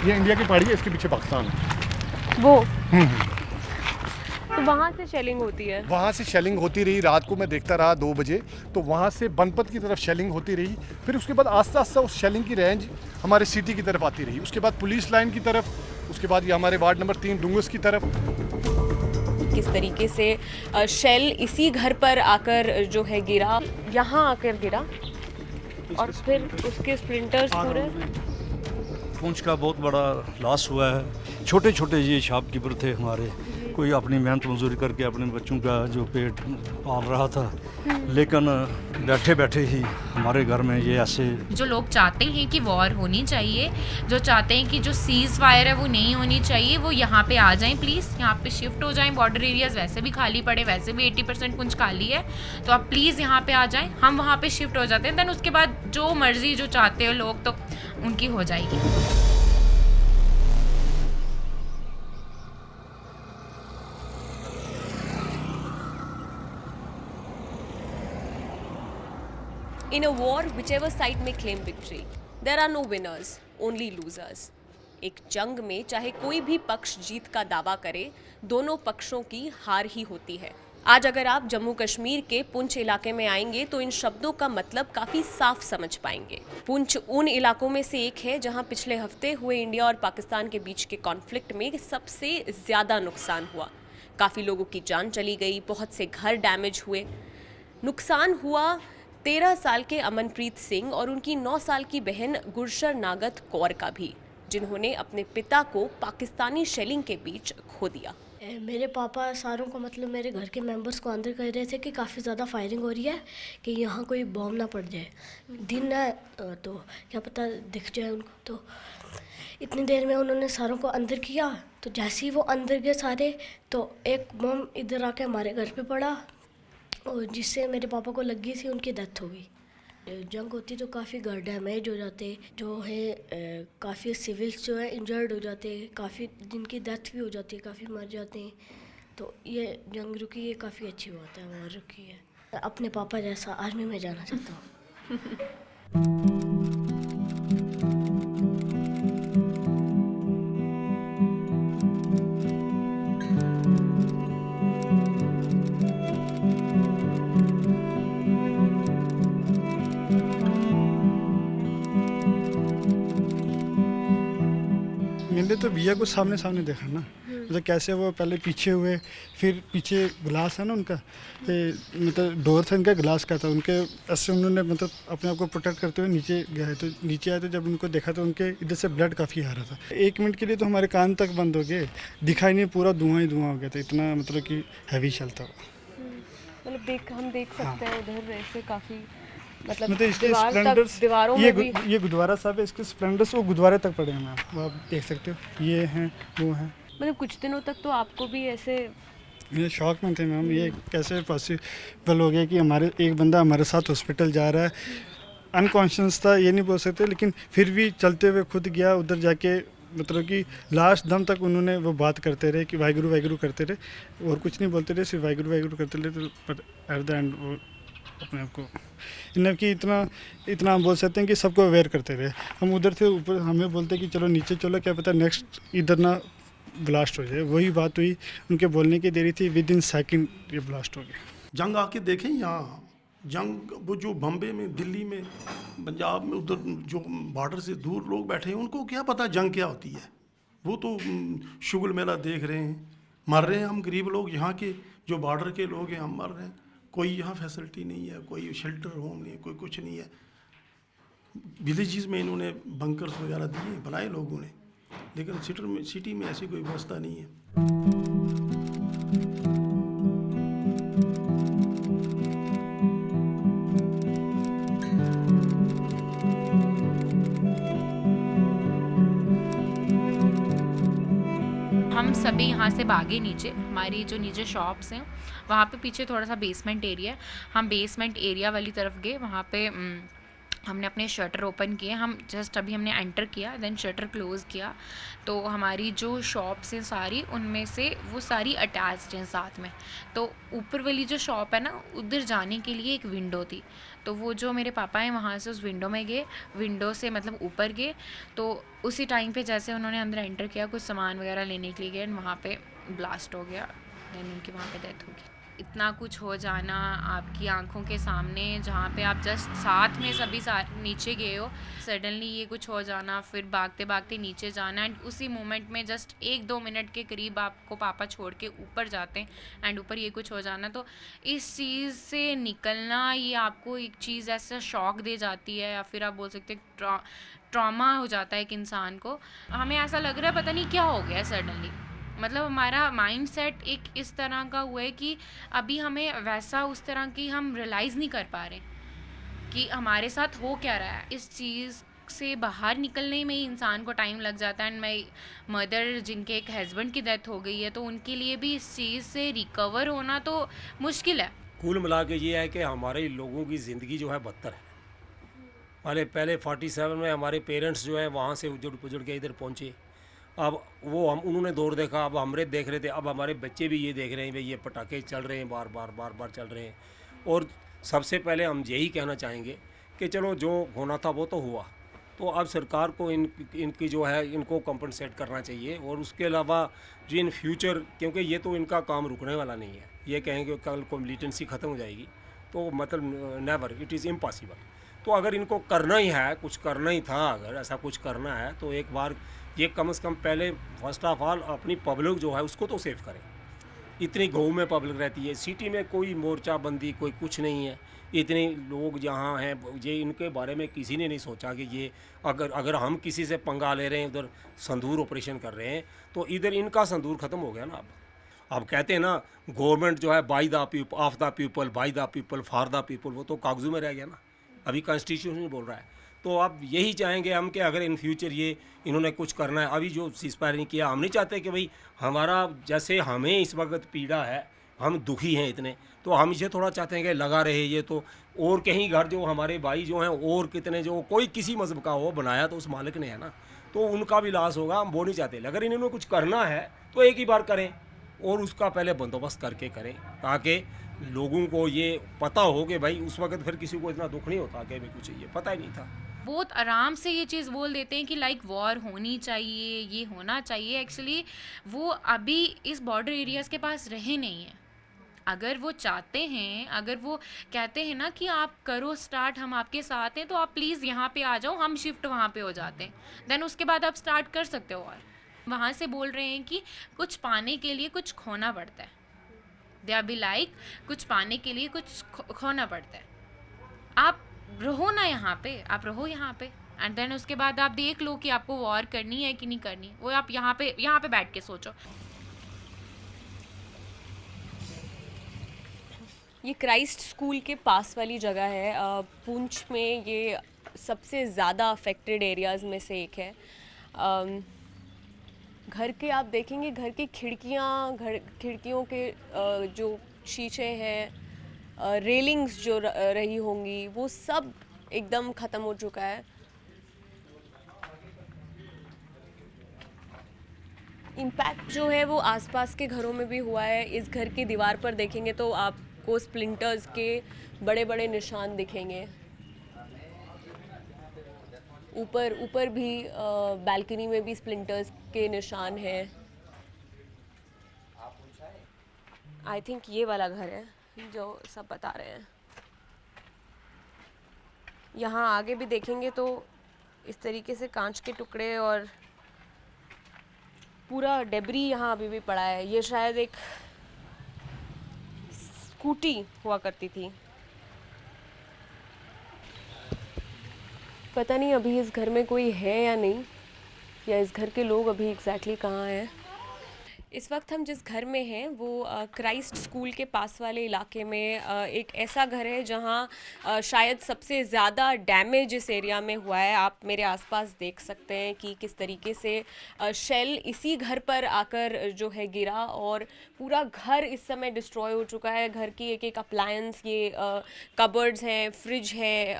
ये इंडिया की पहाड़ी है, इसके पीछे पाकिस्तान है। वो तो वहाँ से शेलिंग होती है। वहाँ से शेलिंग होती रही, रात को मैं देखता रहा 2 बजे, तो वहाँ से बनपत की तरफ शेलिंग होती रही। फिर उसके बाद आस्ता आस्ता उस शेलिंग की रेंज हमारे सिटी की तरफ आती रही, उसके बाद पुलिस लाइन की तरफ, उसके बाद ये हमारे वार्ड नंबर 3 डुंगस की तरफ। किस तरीके से शेल इसी घर पर आकर जो है गिरा, यहाँ आकर गिरा और फिर उसके स्प्लिंटर्स पूरे। पुंछ का बहुत बड़ा लॉस हुआ है। छोटे छोटे ये शॉपकीपर थे हमारे, कोई अपनी मेहनत मजदूरी करके अपने बच्चों का जो पेट पाल रहा था, लेकिन बैठे बैठे ही हमारे घर में ये ऐसे। जो लोग चाहते हैं कि वॉर होनी चाहिए, जो चाहते हैं कि जो सीज़ फायर है वो नहीं होनी चाहिए, वो यहाँ पे आ जाएं प्लीज़, यहाँ पे शिफ्ट हो जाएं। बॉर्डर एरियाज़ वैसे भी खाली पड़े, वैसे भी 80% पुंछ खाली है, तो आप प्लीज़ यहाँ पे आ जाएं, हम वहाँ पे शिफ्ट हो जाते हैं। देन उसके बाद जो मर्जी जो चाहते हो लोग तो उनकी हो जाएगी। In a war, whichever side may claim victory, there are no winners, only losers. एक जंग में चाहे कोई भी पक्ष जीत का दावा करे, दोनों पक्षों की हार ही होती है। आज अगर आप जम्मू कश्मीर के पुंछ इलाके में आएंगे तो इन शब्दों का मतलब काफी साफ समझ पाएंगे। पुंछ उन इलाकों में से एक है जहां पिछले हफ्ते हुए इंडिया और पाकिस्तान के बीच के कॉन्फ्लिक्ट में सबसे ज्यादा नुकसान हुआ। काफी लोगों की जान चली गई, बहुत से घर डैमेज हुए। नुकसान हुआ 13 साल के अमनप्रीत सिंह और उनकी 9 साल की बहन गुरशर नागत कौर का भी, जिन्होंने अपने पिता को पाकिस्तानी शेलिंग के बीच खो दिया। मेरे पापा सारों को मतलब मेरे घर के मेंबर्स को अंदर कह रहे थे कि काफ़ी ज़्यादा फायरिंग हो रही है, कि यहाँ कोई बॉम्ब ना पड़ जाए, दिन है तो क्या पता दिख जाए उनको। तो इतनी देर में उन्होंने सारों को अंदर किया, तो जैसे ही वो अंदर गए सारे, तो एक बम इधर आके हमारे घर पे पड़ा और जिससे मेरे पापा को लगी थी, उनकी डेथ हो गई। जंग होती तो काफ़ी घर डैमेज हो जाते, जो है काफ़ी सिविल्स जो है इंजर्ड हो जाते, काफ़ी जिनकी डेथ भी हो जाती है, काफ़ी मर जाते हैं। तो ये जंग रुकी, ये काफ़ी अच्छी बात है, वहाँ रुकी है। अपने पापा जैसा आर्मी में जाना चाहता हूँ। मैंने तो भैया को सामने सामने देखा ना, मतलब कैसे वो पहले पीछे हुए, फिर पीछे ग्लास है ना उनका, मतलब डोर था इनका ग्लास का था, उनके ऐसे उन्होंने मतलब अपने आप को प्रोटेक्ट करते हुए नीचे गए। तो नीचे आए तो जब उनको देखा तो उनके इधर से ब्लड काफ़ी आ रहा था। 1 मिनट के लिए तो हमारे कान तक बंद हो गए, दिखाई नहीं, पूरा धुआं ही धुआं हो गया था, इतना मतलब कि हैवी चलता हुआ। मतलब हम देख सकते हैं उधर ऐसे काफी मतलब इसके दीवारों ये में भी ये गुरुद्वारा साहब है, इसके स्प्लेंडर्स वो गुरुद्वारे तक पड़े हैं, वो आप देख सकते हो, ये हैं वो हैं। मतलब कुछ दिनों तक तो आपको भी ऐसे ये शौक में थे मैम, ये कैसे पॉसिबल हो गया कि हमारे एक बंदा हमारे साथ हॉस्पिटल जा रहा है, अनकॉन्शियस था ये नहीं बोल सकते, लेकिन फिर भी चलते हुए खुद गया उधर जाके, मतलब कि लास्ट दम तक उन्होंने वो बात करते रहे कि वाहिगुरु वाहिगुरु करते रहे और कुछ नहीं बोलते रहे, सिर्फ वाहिगुरु वाहिगुरु करते रहे। तो पर एट द एंड वो अपने आप को इन्हें कि इतना हम बोल सकते हैं कि सबको अवेयर करते रहे। हम उधर थे ऊपर, हमें बोलते कि चलो नीचे चलो, क्या पता नेक्स्ट इधर ना ब्लास्ट हो जाए। वही बात हुई, उनके बोलने की देरी थी, विद इन सेकंड ये ब्लास्ट हो गया। जंग आके देखें यहाँ, जंग वो जो बम्बे में, दिल्ली में, पंजाब में, उधर जो बॉर्डर से दूर लोग बैठे हैं, उनको क्या पता जंग क्या होती है। वो तो शुगल मेला देख रहे हैं, मर रहे हैं हम गरीब लोग, यहाँ के जो बॉर्डर के लोग हैं, हम मर रहे हैं। कोई यहाँ फैसिलिटी नहीं है, कोई शेल्टर होम नहीं है, कोई कुछ नहीं है। विलेजेस में इन्होंने बंकर्स वगैरह दिए, बनाए लोगों ने, लेकिन सिटी में ऐसी कोई व्यवस्था नहीं है। हम सभी यहाँ से भागे नीचे, हमारी जो नीचे शॉप्स हैं वहाँ पे पीछे थोड़ा सा बेसमेंट एरिया है, हम बेसमेंट एरिया वाली तरफ गए। वहाँ पे हमने अपने शटर ओपन किए, हम जस्ट अभी हमने एंटर किया, देन शटर क्लोज़ किया, तो हमारी जो शॉप्स हैं सारी, उनमें से वो सारी अटैच्ड हैं साथ में। तो ऊपर वाली जो शॉप है ना, उधर जाने के लिए एक विंडो थी, तो वो जो मेरे पापा हैं वहाँ से उस विंडो में गए, विंडो से मतलब ऊपर गए, तो उसी टाइम पे जैसे उन्होंने अंदर एंटर किया कुछ सामान वगैरह लेने के लिए गए, वहाँ पे ब्लास्ट हो गया, देन उनकी वहाँ पे डेथ हो गई। इतना कुछ हो जाना आपकी आंखों के सामने, जहाँ पे आप जस्ट साथ में सभी नीचे गए हो, सडनली ये कुछ हो जाना, फिर भागते भागते नीचे जाना, एंड उसी मोमेंट में जस्ट 1-2 मिनट के करीब आपको पापा छोड़ के ऊपर जाते हैं, एंड ऊपर ये कुछ हो जाना, तो इस चीज़ से निकलना, ये आपको एक चीज़ ऐसा शॉक दे जाती है, या फिर आप बोल सकते हैं ट्रॉमा हो जाता है एक इंसान को। हमें ऐसा लग रहा है पता नहीं क्या हो गया सडनली, मतलब हमारा माइंड सेट एक इस तरह का हुआ है कि अभी हमें वैसा उस तरह की हम रियलाइज़ नहीं कर पा रहे कि हमारे साथ हो क्या रहा है। इस चीज़ से बाहर निकलने में ही इंसान को टाइम लग जाता है, एंड माई मदर जिनके एक हस्बैंड की डेथ हो गई है, तो उनके लिए भी इस चीज़ से रिकवर होना तो मुश्किल है। कुल मिला के ये है कि हमारे लोगों की ज़िंदगी जो है बदतर है। पहले 47 में हमारे पेरेंट्स जो है वहाँ से उजड़ पुजड़ के इधर पहुँचे, अब वो उन्होंने दौर देखा, अब हमरे देख रहे थे, अब हमारे बच्चे भी ये देख रहे हैं भाई ये पटाखे चल रहे हैं, बार बार चल रहे हैं। और सबसे पहले हम यही कहना चाहेंगे कि चलो जो होना था वो तो हुआ, तो अब सरकार को इनकी जो है इनको कंपनसेट करना चाहिए। और उसके अलावा जो इन फ्यूचर, क्योंकि ये तो इनका काम रुकने वाला नहीं है, ये कहेंगे कल को मिलिटेंसी ख़त्म हो जाएगी, तो मतलब नेवर, इट इज़ इम्पॉसिबल। तो अगर इनको करना ही है, कुछ करना ही था, अगर ऐसा कुछ करना है तो एक बार ये कम से कम पहले फर्स्ट ऑफ ऑल अपनी पब्लिक जो है उसको तो सेव करें। इतनी गाँव में पब्लिक रहती है, सिटी में कोई मोर्चाबंदी कोई कुछ नहीं है, इतने लोग जहाँ हैं, ये इनके बारे में किसी ने नहीं सोचा कि ये अगर हम किसी से पंगा ले रहे हैं, उधर संदूर ऑपरेशन कर रहे हैं, तो इधर इनका संदूर ख़त्म हो गया ना। अब कहते हैं ना गवर्नमेंट जो है by the people, of the people, by the people, for the people, वो तो कागजों में रह गया ना, अभी कॉन्स्टिट्यूशन बोल रहा है। तो अब यही चाहेंगे हम कि अगर इन फ्यूचर ये इन्होंने कुछ करना है, अभी जो सीज़फायर नहीं किया, हम नहीं चाहते कि भाई हमारा, जैसे हमें इस वक्त पीड़ा है, हम दुखी हैं इतने, तो हम इसे थोड़ा चाहते हैं कि लगा रहे ये, तो और कहीं घर जो हमारे भाई जो हैं और कितने, जो कोई किसी मज़हब का हो, बनाया तो उस मालिक ने है ना, तो उनका भी लॉस होगा, हम वो नहीं चाहते। अगर इन्होंने कुछ करना है तो एक ही बार करें, और उसका पहले बंदोबस्त करके करें, ताकि लोगों को ये पता हो कि भाई उस वक्त फिर किसी को इतना दुख नहीं होता कि भाई कुछ ये पता ही नहीं था। बहुत आराम से ये चीज़ बोल देते हैं कि लाइक वॉर होनी चाहिए, ये होना चाहिए, एक्चुअली वो अभी इस बॉर्डर एरियाज़ के पास रहे नहीं हैं। अगर वो चाहते हैं, अगर वो कहते हैं ना कि आप करो स्टार्ट, हम आपके साथ हैं, तो आप प्लीज़ यहाँ पे आ जाओ, हम शिफ्ट वहाँ पे हो जाते हैं, देन उसके बाद आप स्टार्ट कर सकते हो। और वहाँ से बोल रहे हैं कि कुछ पाने के लिए कुछ खोना पड़ता है, दे आर बी लाइक कुछ पाने के लिए कुछ खोना पड़ता है। आप रहो ना यहाँ पे, आप रहो यहाँ पे, एंड देन उसके बाद आप देख लो कि आपको वॉर करनी है कि नहीं करनी, वो आप यहाँ पे बैठ के सोचो। ये क्राइस्ट स्कूल के पास वाली जगह है, पुंछ में ये सबसे ज़्यादा अफेक्टेड एरियाज़ में से एक है। घर के आप देखेंगे, घर की खिड़कियों के जो शीशे हैं, रेलिंग्स जो रही होंगी, वो सब एकदम ख़त्म हो चुका है। इम्पैक्ट जो है वो आसपास के घरों में भी हुआ है। इस घर की दीवार पर देखेंगे तो आपको स्प्लिंटर्स के बड़े बड़े निशान दिखेंगे। ऊपर भी बालकनी में भी स्प्लिंटर्स के निशान हैं। आई थिंक ये वाला घर है जो सब बता रहे हैं। यहाँ आगे भी देखेंगे तो इस तरीके से कांच के टुकड़े और पूरा डेब्री यहाँ अभी भी पड़ा है। ये शायद एक स्कूटी हुआ करती थी। पता नहीं अभी इस घर में कोई है या नहीं, या इस घर के लोग अभी एग्जैक्टली कहाँ हैं। इस वक्त हम जिस घर में हैं वो क्राइस्ट स्कूल के पास वाले इलाके में एक ऐसा घर है जहां शायद सबसे ज़्यादा डैमेज इस एरिया में हुआ है। आप मेरे आसपास देख सकते हैं कि किस तरीके से शेल इसी घर पर आकर जो है गिरा और पूरा घर इस समय डिस्ट्रॉय हो चुका है। घर की एक एक अप्लायंस, ये कबर्ड्स हैं, फ्रिज है,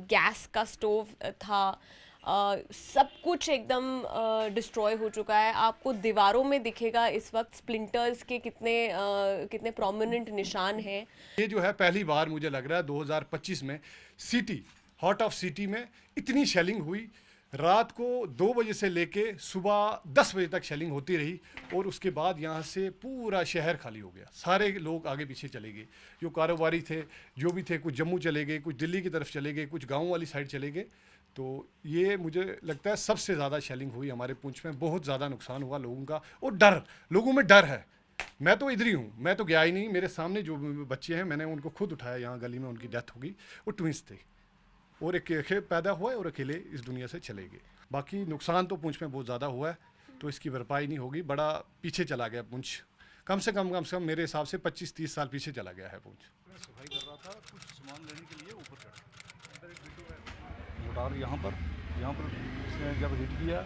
गैस का स्टोव था, सब कुछ एकदम डिस्ट्रॉय हो चुका है। आपको दीवारों में दिखेगा इस वक्त स्प्लिंटर्स के कितने प्रोमिनेंट निशान हैं। ये जो है पहली बार मुझे लग रहा है 2025 में सिटी, हार्ट ऑफ सिटी में इतनी शेलिंग हुई। रात को 2 बजे से लेके सुबह 10 बजे तक शेलिंग होती रही और उसके बाद यहाँ से पूरा शहर खाली हो गया। सारे लोग आगे पीछे चले गए, जो कारोबारी थे, जो भी थे, कुछ जम्मू चले गए, कुछ दिल्ली की तरफ चले गए, कुछ गाँव वाली साइड चले गए। तो ये मुझे लगता है सबसे ज़्यादा शेलिंग हुई हमारे पुंछ में। बहुत ज़्यादा नुकसान हुआ लोगों का और डर, लोगों में डर है। मैं तो इधर ही हूँ, मैं तो गया ही नहीं। मेरे सामने जो बच्चे हैं मैंने उनको खुद उठाया, यहाँ गली में उनकी डेथ होगी। वो ट्विंस थे और एक पैदा हुआ और अकेले इस दुनिया से चले गए। बाकी नुकसान तो पुंछ में बहुत ज़्यादा हुआ है, तो इसकी भरपाई नहीं होगी। बड़ा पीछे चला गया पुंछ, कम से कम मेरे हिसाब से 25-30 साल पीछे चला गया है पुंछ। सफाई कर रहा था, कुछ सामान लेने के लिए ऊपर चढ़ा। मोटार यहाँ पर इसने जब हिट किया,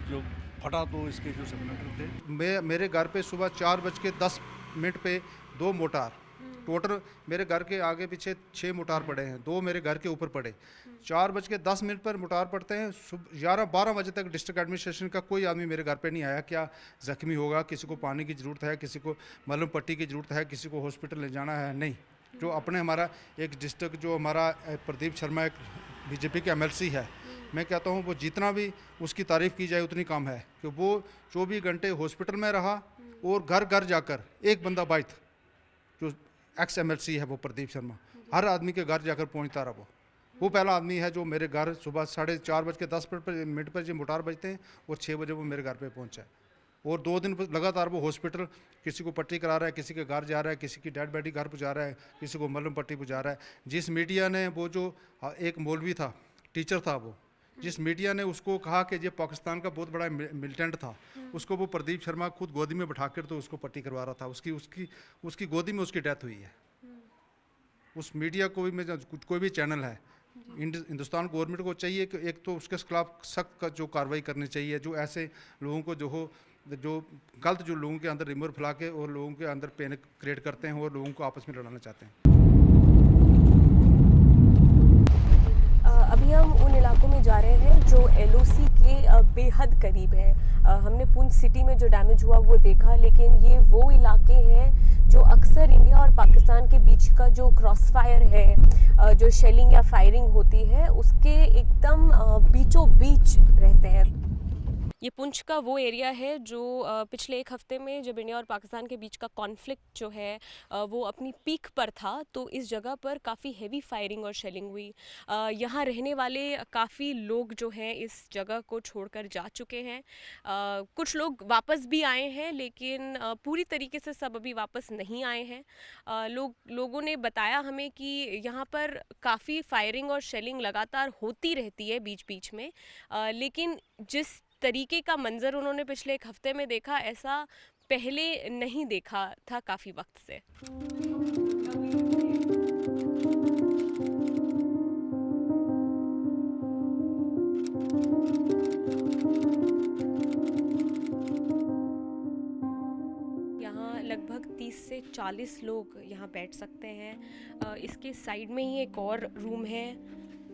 जो फटा तो इसके जो सिलेंडर थे। मेरे घर पे सुबह 4:10 पे 2 मोटार, टोटल मेरे घर के आगे पीछे 6 मोटार पड़े हैं, 2 मेरे घर के ऊपर पड़े। 4:10 पर मोटार पड़ते हैं। 11-12 बजे तक डिस्ट्रिक्ट एडमिनिस्ट्रेशन का कोई आदमी मेरे घर पे नहीं आया। क्या ज़ख्मी होगा, किसी को पानी की ज़रूरत है, किसी को मलहम पट्टी की ज़रूरत है, किसी को हॉस्पिटल ले जाना है, नहीं। जो अपने हमारा एक डिस्ट्रिक्ट, जो हमारा प्रदीप शर्मा एक बीजेपी के MLC है, मैं कहता हूँ वो जितना भी उसकी तारीफ़ की जाए उतनी कम है कि वो 24 घंटे हॉस्पिटल में रहा और घर घर जाकर एक बंदा बाइट, जो एक्स MLC है वो प्रदीप शर्मा, हर आदमी के घर जाकर पहुँचता रहा। वो पहला आदमी है जो मेरे घर सुबह 4:10 पर जो मोटार बजते हैं और 6 बजे वो मेरे घर पे पहुँचा है। और 2 दिन लगातार वो हॉस्पिटल, किसी को पट्टी करा रहा है, किसी के घर जा रहा है, किसी की डेड बॉडी घर पहुँचा रहा है, किसी को मलहम पट्टी पहुँचा रहा है। जिस मीडिया ने वो जो एक मौलवी था, टीचर था, वो जिस मीडिया ने उसको कहा कि ये पाकिस्तान का बहुत बड़ा मिलिटेंट था, उसको वो प्रदीप शर्मा खुद गोदी में बैठाकर तो उसको पट्टी करवा रहा था। उसकी गोदी में उसकी डेथ हुई है। उस मीडिया को भी, कोई भी चैनल है, हिंदुस्तान गवर्नमेंट को चाहिए कि एक तो उसके खिलाफ सख्त जो कार्रवाई करनी चाहिए, जो ऐसे लोगों को जो गलत, जो लोगों के अंदर रिमोर फैला के और लोगों के अंदर पैनिक क्रिएट करते हैं और लोगों को आपस में लड़ाना चाहते हैं। अभी हम उन इलाकों में जा रहे हैं जो LOC के बेहद करीब है। हमने पुंछ सिटी में जो डैमेज हुआ वो देखा, लेकिन ये वो इलाके हैं जो अक्सर इंडिया और पाकिस्तान के बीच का जो क्रॉस फायर है, जो शेलिंग या फायरिंग होती है, उसके एकदम बीचों बीच रहते हैं। ये पुंछ का वो एरिया है जो पिछले 1 हफ्ते में जब इंडिया और पाकिस्तान के बीच का कॉन्फ्लिक्ट जो है वो अपनी पीक पर था, तो इस जगह पर काफ़ी हेवी फायरिंग और शेलिंग हुई। यहाँ रहने वाले काफ़ी लोग जो हैं इस जगह को छोड़कर जा चुके हैं। कुछ लोग वापस भी आए हैं, लेकिन पूरी तरीके से सब अभी वापस नहीं आए हैं। लोगों ने बताया हमें कि यहाँ पर काफ़ी फायरिंग और शेलिंग लगातार होती रहती है बीच बीच में, लेकिन जिस तरीके का मंजर उन्होंने पिछले 1 हफ्ते में देखा, ऐसा पहले नहीं देखा था काफ़ी वक्त से। यहाँ लगभग 30 से 40 लोग यहाँ बैठ सकते हैं। इसके साइड में ही एक और रूम है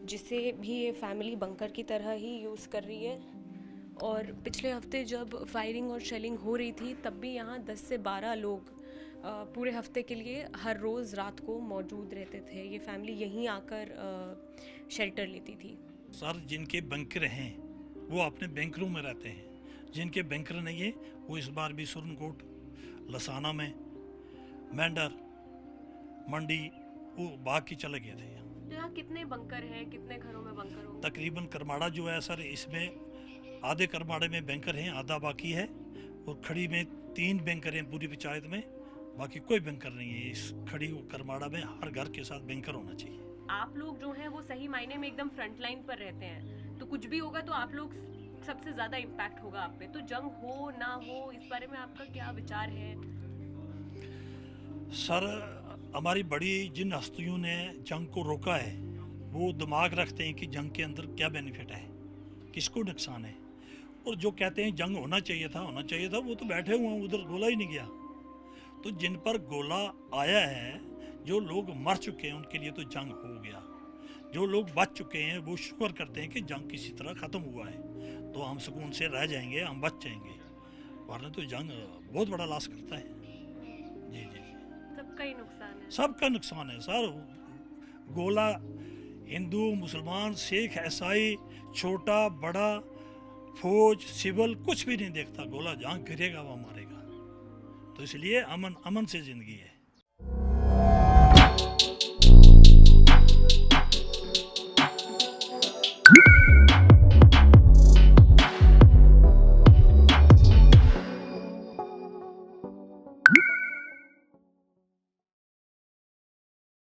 जिसे भी ये फैमिली बंकर की तरह ही यूज़ कर रही है। और पिछले हफ्ते जब फायरिंग और शेलिंग हो रही थी तब भी यहाँ 10 से 12 लोग पूरे हफ्ते के लिए हर रोज़ रात को मौजूद रहते थे। ये फैमिली यहीं आकर शेल्टर लेती थी। सर, जिनके बंकर हैं वो अपने बैंकरों में रहते हैं, जिनके बैंकर नहीं है वो इस बार भी सुरनकोट, लसाना में, मेंढर, मंडी, वो बाकी चले गए थे। तो यहाँ कितने बंकर हैं, कितने घरों में बंकर हो? तकरीबन करमाड़ा जो है सर, इसमें आधे करमाड़े में बैंकर हैं, आधा बाकी है, और खड़ी में 3 बैंकर हैं पूरी पंचायत में, बाकी कोई बैंकर नहीं है। इस खड़ी करमाड़ा में हर घर के साथ बैंकर होना चाहिए। आप लोग जो हैं वो सही मायने में एकदम फ्रंट लाइन पर रहते हैं, तो कुछ भी होगा तो आप लोग सबसे ज्यादा इम्पैक्ट होगा आप पे, तो जंग हो ना हो इस बारे में आपका क्या विचार है? सर, हमारी बड़ी जिन हस्तियों ने जंग को रोका है वो दिमाग रखते हैं कि जंग के अंदर क्या बेनिफिट है, किसको नुकसान है। और जो कहते हैं जंग होना चाहिए था वो तो बैठे हुए हैं, उधर गोला ही नहीं गया। तो जिन पर गोला आया है, जो लोग मर चुके हैं उनके लिए तो जंग हो गया। जो लोग बच चुके हैं वो शुक्र करते हैं कि जंग किसी तरह ख़त्म हुआ है, तो हम सुकून से रह जाएंगे, हम बच जाएंगे। वरना तो जंग बहुत बड़ा लॉस करता है। जी जी, सबका ही नुकसान है। सबका नुकसान है सर। गोला हिंदू, मुसलमान, सिख, ईसाई, छोटा बड़ा, फौज, सिविल कुछ भी नहीं देखता। गोला जहाँ गिरेगा वो मारेगा। तो इसलिए अमन से ज़िंदगी है।